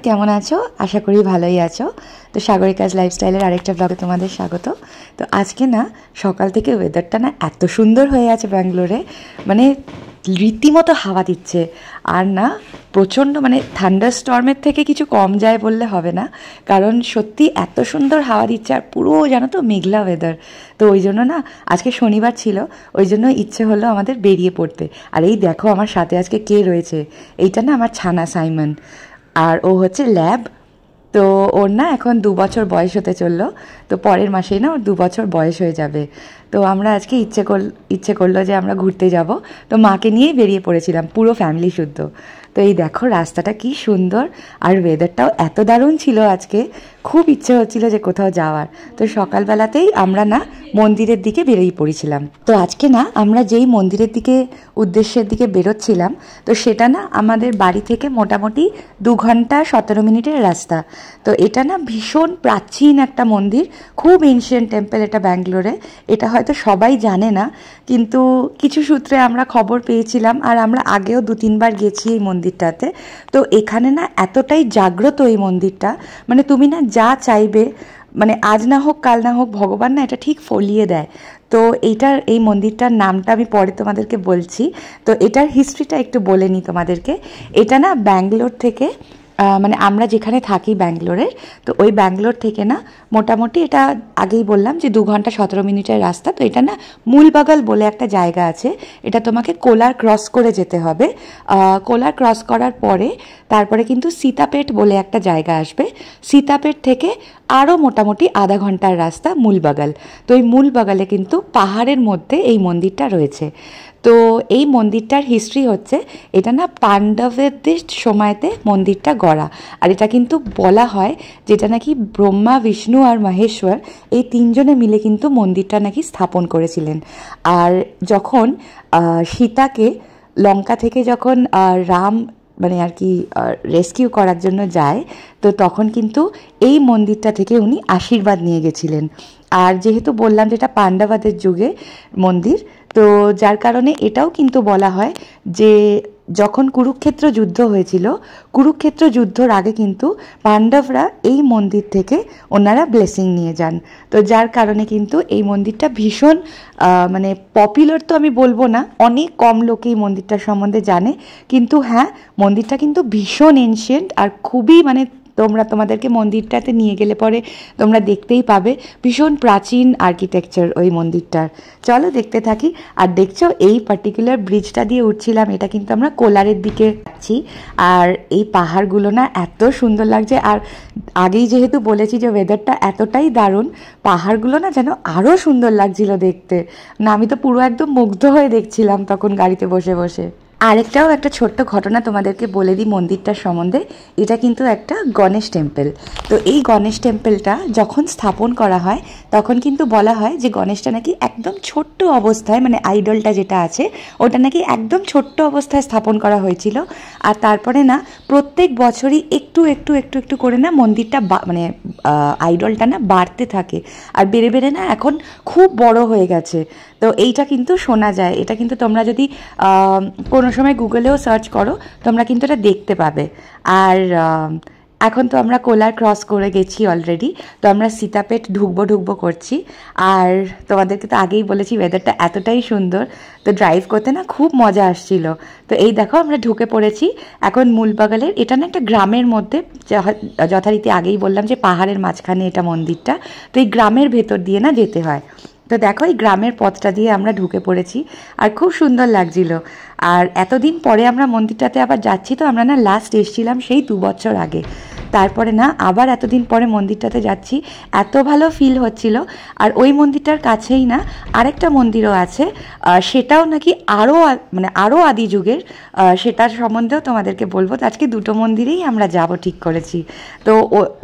কেমন আছো? আশা করি ভালোই আছো। তো সাগরিকাজ লাইফস্টাইলের আরেকটা ব্লগে তোমাদের স্বাগত। তো আজকে না সকাল থেকে ওয়েদারটা না এত সুন্দর হয়ে আছে ব্যাঙ্গালোরে, মানে রীতিমতো হাওয়া দিচ্ছে। আর না প্রচণ্ড মানে থান্ডার স্টর্মের থেকে কিছু কম যায় বললে হবে না, কারণ সত্যি এত সুন্দর হাওয়া দিচ্ছে আর পুরো জানো তো মেঘলা ওয়েদার। তো ওই জন্য না আজকে শনিবার ছিল, ওই জন্য ইচ্ছে হলো আমাদের বেরিয়ে পড়তে। আর এই দেখো আমার সাথে আজকে কে রয়েছে, এইটা না আমার ছানা সাইমন, আর ও হচ্ছে ল্যাব। তো ওর না এখন 2 বছর বয়স হতে চললো, তো পরের মাসেই না ওর 2 বছর বয়স হয়ে যাবে। তো আমরা আজকে ইচ্ছে করলো যে আমরা ঘুরতে যাব, তো মাকে নিয়েই বেরিয়ে পড়েছিলাম পুরো ফ্যামিলি শুদ্ধ। তো এই দেখো রাস্তাটা কি সুন্দর, আর ওয়েদারটাও এত দারুণ ছিল আজকে, খুব ইচ্ছে হচ্ছিল যে কোথাও যাওয়ার। তো সকালবেলাতেই আমরা না মন্দিরের দিকে বেরিয়ে পড়েছিলাম। তো আজকে না আমরা যেই মন্দিরের উদ্দেশ্যের দিকে বেরোচ্ছিলাম, তো সেটা না আমাদের বাড়ি থেকে মোটামুটি 2 ঘন্টা 17 মিনিটের রাস্তা। তো এটা না ভীষণ প্রাচীন একটা মন্দির, খুব এনশিয়েন্ট টেম্পল এটা ব্যাঙ্গালোরে। এটা হয়তো সবাই জানে না, কিন্তু কিছু সূত্রে আমরা খবর পেয়েছিলাম, আর আমরা আগেও 2-3 বার গেছি এই মন্দিরটাতে। তো এখানে না এতটাই জাগ্রত এই মন্দিরটা, মানে তুমি না যা চাইবে, মানে আজ না হোক কাল না হোক ভগবান না এটা ঠিক ফলিয়ে দেয়। তো এই মন্দিরটার নামটা আমি পরে তোমাদেরকে বলছি। তো এটার হিস্ট্রিটা একটু বলে নিই তোমাদেরকে। এটা না ব্যাঙ্গালোর থেকে, মানে আমরা যেখানে থাকি ব্যাঙ্গালোরের, তো ওই ব্যাঙ্গালোর থেকে না মোটামুটি এটা আগেই বললাম যে 2 ঘন্টা 17 মিনিটের রাস্তা। তো এটা না মূলবাগাল বলে একটা জায়গা আছে, এটা তোমাকে কোলার ক্রস করে যেতে হবে। কোলার ক্রস করার পরে তারপরে কিন্তু সীতাপেট বলে একটা জায়গা আসবে, সীতাপেট থেকে আরও মোটামুটি আধা ঘন্টার রাস্তা মূলবাগাল। তো এই মূলবাগালে কিন্তু পাহাড়ের মধ্যে এই মন্দিরটা রয়েছে। তো এই মন্দিরটার হিস্ট্রি হচ্ছে, এটা না পাণ্ডবদের সময়তে মন্দিরটা গড়া। আর এটা কিন্তু বলা হয় যেটা নাকি ব্রহ্মা, বিষ্ণু আর মহেশ্বর এই 3 জনে মিলে কিন্তু মন্দিরটা নাকি স্থাপন করেছিলেন। আর যখন সীতাকে লঙ্কা থেকে যখন রাম মানে আর কি রেস্কিউ করার জন্য যায়, তো তখন কিন্তু এই মন্দিরটা থেকে উনি আশীর্বাদ নিয়ে গেছিলেন। আর যেহেতু বললাম যেটা পাণ্ডবদের যুগে মন্দির, তো যার কারণে এটাও কিন্তু বলা হয় যে যখন কুরুক্ষেত্র যুদ্ধ হয়েছিল, কুরুক্ষেত্র যুদ্ধর আগে কিন্তু পাণ্ডবরা এই মন্দির থেকে ওনারা ব্লেসিং নিয়ে যান। তো যার কারণে কিন্তু এই মন্দিরটা ভীষণ মানে পপুলার তো আমি বলবো না, অনেক কম লোকে এই মন্দিরটার সম্বন্ধে জানে, কিন্তু হ্যাঁ মন্দিরটা কিন্তু ভীষণ এনশিয়েন্ট আর খুবই মানে তোমাদেরকে মন্দিরটাতে নিয়ে গেলে পরে তোমরা দেখতেই পাবে ভীষণ প্রাচীন আর্কিটেকচার ওই মন্দিরটার। চলো দেখতে থাকি। আর দেখছো এই পার্টিকুলার ব্রিজটা দিয়ে উঠছিলাম, এটা কিন্তু আমরা কোলারের দিকে যাচ্ছি। আর এই পাহাড়গুলো না এত সুন্দর লাগছে, আর আগেই যেহেতু বলেছি যে ওয়েদারটা এতটাই দারুণ, পাহাড়গুলো না যেন আরও সুন্দর লাগছিল দেখতে। না আমি তো পুরো একদম মুগ্ধ হয়ে দেখছিলাম তখন গাড়িতে বসে বসে। আরেকটাও একটা ছোট্ট ঘটনা তোমাদেরকে বলে দিই মন্দিরটার সম্বন্ধে। এটা কিন্তু একটা গণেশ টেম্পল। তো এই গণেশ টেম্পলটা যখন স্থাপন করা হয়, তখন কিন্তু বলা হয় যে গণেশটা নাকি একদম ছোট্ট অবস্থায়, মানে আইডলটা যেটা আছে ওটা নাকি একদম ছোট্ট অবস্থায় স্থাপন করা হয়েছিল। আর তারপরে না প্রত্যেক বছরই একটু একটু একটু একটু করে না মন্দিরটা মানে আইডলটা না বাড়তে থাকে, আর বেড়ে বেড়ে না এখন খুব বড় হয়ে গেছে। তো এইটা কিন্তু শোনা যায়, এটা কিন্তু তোমরা যদি কোনো সময় গুগলেও সার্চ করো তোমরা কিন্তু এটা দেখতে পাবে। আর এখন তো আমরা কোলার ক্রস করে গেছি অলরেডি, তো আমরা সীতাপেট ঢুকবো করছি। আর তোমাদেরকে তো আগেই বলেছি ওয়েদারটা এতটাই সুন্দর, তো ড্রাইভ করতে না খুব মজা আসছিল। তো এই দেখো আমরা ঢুকে পড়েছি এখন মূলবাগালের। এটা না একটা গ্রামের মধ্যে, যথারীতি আগেই বললাম যে পাহাড়ের মাঝখানে এটা মন্দিরটা, তো এই গ্রামের ভেতর দিয়ে না যেতে হয়। তো দেখো এই গ্রামের পথটা দিয়ে আমরা ঢুকে পড়েছি, আর খুব সুন্দর লাগছিল। আর এতদিন পরে আমরা মন্দিরটাতে আবার যাচ্ছি, তো আমরা না লাস্ট এসেছিলাম সেই 2 বছর আগে, তারপরে না আবার এতদিন পরে মন্দিরটাতে যাচ্ছি, এত ভালো ফিল হচ্ছিল। আর ওই মন্দিরটার কাছেই না আরেকটা মন্দিরও আছে, সেটাও নাকি আরও আদি যুগের, সেটার সম্বন্ধেও তোমাদেরকে বলবো। তো আজকে 2টো মন্দিরেই আমরা যাব ঠিক করেছি। তো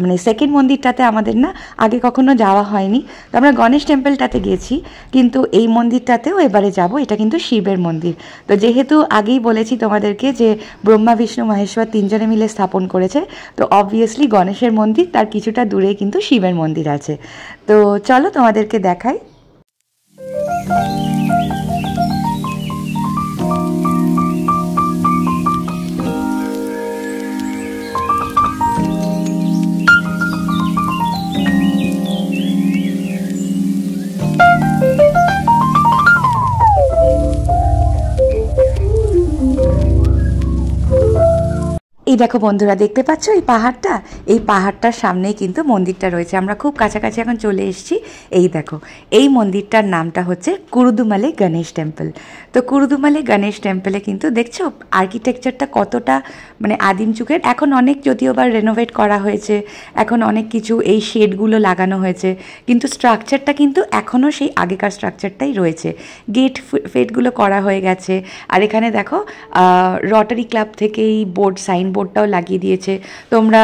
মানে সেকেন্ড মন্দিরটাতে আমাদের না আগে কখনো যাওয়া হয়নি, তো আমরা গণেশ টেম্পলটাতে গেছি, কিন্তু এই মন্দিরটাতেও এবারে যাব। এটা কিন্তু শিবের মন্দির। তো যেহেতু আগেই বলেছি তোমাদেরকে যে ব্রহ্মা, বিষ্ণু, মহেশ্বর 3 জনে মিলে স্থাপন করেছে, তো অবভিয়াসলি গণেশের মন্দির, তার কিছুটা দূরে কিন্তু শিবের মন্দির আছে। তো চলো তোমাদেরকে দেখাই। এই দেখো বন্ধুরা, দেখতে পাচ্ছ এই পাহাড়টার সামনেই কিন্তু মন্দিরটা রয়েছে। আমরা খুব কাছাকাছি এখন চলে এসেছি। এই দেখো, এই মন্দিরটার নামটা হচ্ছে কুরুদুমালে গণেশ টেম্পল। তো কুরুদুমালে গণেশ টেম্পলে কিন্তু দেখছো আর্কিটেকচারটা কতটা মানে আদিম যুগের। এখন অনেক যদিও বা রেনোভেট করা হয়েছে, এখন অনেক কিছু এই শেডগুলো লাগানো হয়েছে, কিন্তু স্ট্রাকচারটা কিন্তু এখনও সেই আগেকার স্ট্রাকচারটাই রয়েছে। গেট ফেটগুলো করা হয়ে গেছে। আর এখানে দেখো রটারি ক্লাব থেকে এই সাইনবোর্ডটাও লাগিয়ে দিয়েছে, তোমরা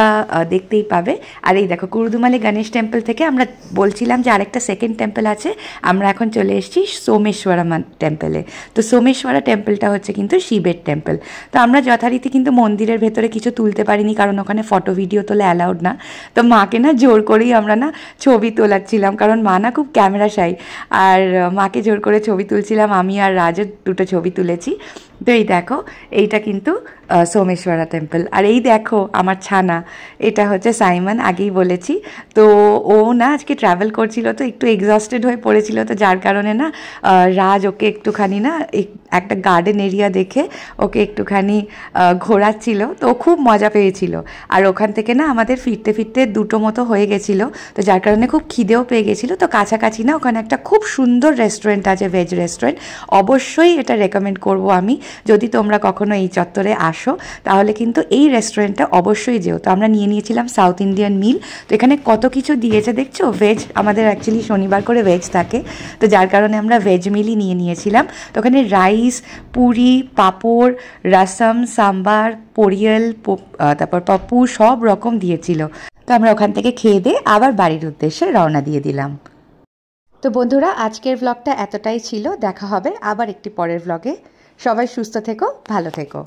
দেখতেই পাবে। আর এই দেখো কুরুদুমালে গণেশ টেম্পল থেকে আমরা বলছিলাম যে আরেকটা সেকেন্ড টেম্পল আছে, আমরা এখন চলে এসেছি সোমেশ্বরা টেম্পলে। তো সোমেশ্বরা টেম্পলটা হচ্ছে কিন্তু শিবের টেম্পল। তো আমরা যথারীতি কিন্তু মন্দিরের ভেতরে কিছু তুলতে পারিনি, কারণ ওখানে ফটো ভিডিও তোলা অ্যালাউড না। তো মাকে না জোর করেই আমরা না ছবি তোলাচ্ছিলাম, কারণ মা না খুব ক্যামেরা শাই। আর মাকে জোর করে ছবি তুলছিলাম, আমি আর রাজও দুটো ছবি তুলেছি। তো এই দেখো, এইটা কিন্তু সোমেশ্বরা টেম্পল। আর এই দেখো আমার ছানা, এটা হচ্ছে সাইমন, আগেই বলেছি। তো ও না আজকে ট্রাভেল করছিল, তো একটু এক্সস্টেড হয়ে পড়েছিল, তো যার কারণে না রাজ ওকে একটুখানি না একটা গার্ডেন এরিয়া দেখে ওকে একটুখানি ঘোরাচ্ছিল, তো ও খুব মজা পেয়েছিল। আর ওখান থেকে না আমাদের ফিরতে ফিরতে 2টো মতো হয়ে গেছিলো, তো যার কারণে খুব খিদেও পেয়ে গেছিলো। তো কাছাকাছি না ওখানে একটা খুব সুন্দর রেস্টুরেন্ট আছে, ভেজ রেস্টুরেন্ট। অবশ্যই এটা রেকমেন্ড করব আমি, যদি তোমরা কখনো এই চত্বরে আসো তাহলে কিন্তু এই রেস্টুরেন্টটা অবশ্যই যেও। তো আমরা নিয়ে নিয়েছিলাম সাউথ ইন্ডিয়ান মিল। তো এখানে কত কিছু দিয়েছে দেখছো, ভেজ, আমাদের অ্যাকচুয়ালি শনিবার করে ভেজ থাকে, তো যার কারণে আমরা ভেজ মিলই নিয়েছিলাম। তো ওখানে রাইস, পুরি, পাঁপড়, রসম, সাম্বার, পরিয়াল, তারপর পাপ্পু সব রকম দিয়েছিল। তো আমরা ওখান থেকে খেয়ে দিয়ে আবার বাড়ির উদ্দেশ্যে রওনা দিয়ে দিলাম। তো বন্ধুরা, আজকের ব্লগটা এতটাই ছিল। দেখা হবে আবার একটি পরের ব্লগে। সবাই সুস্থ থেকো, ভালো থেকো।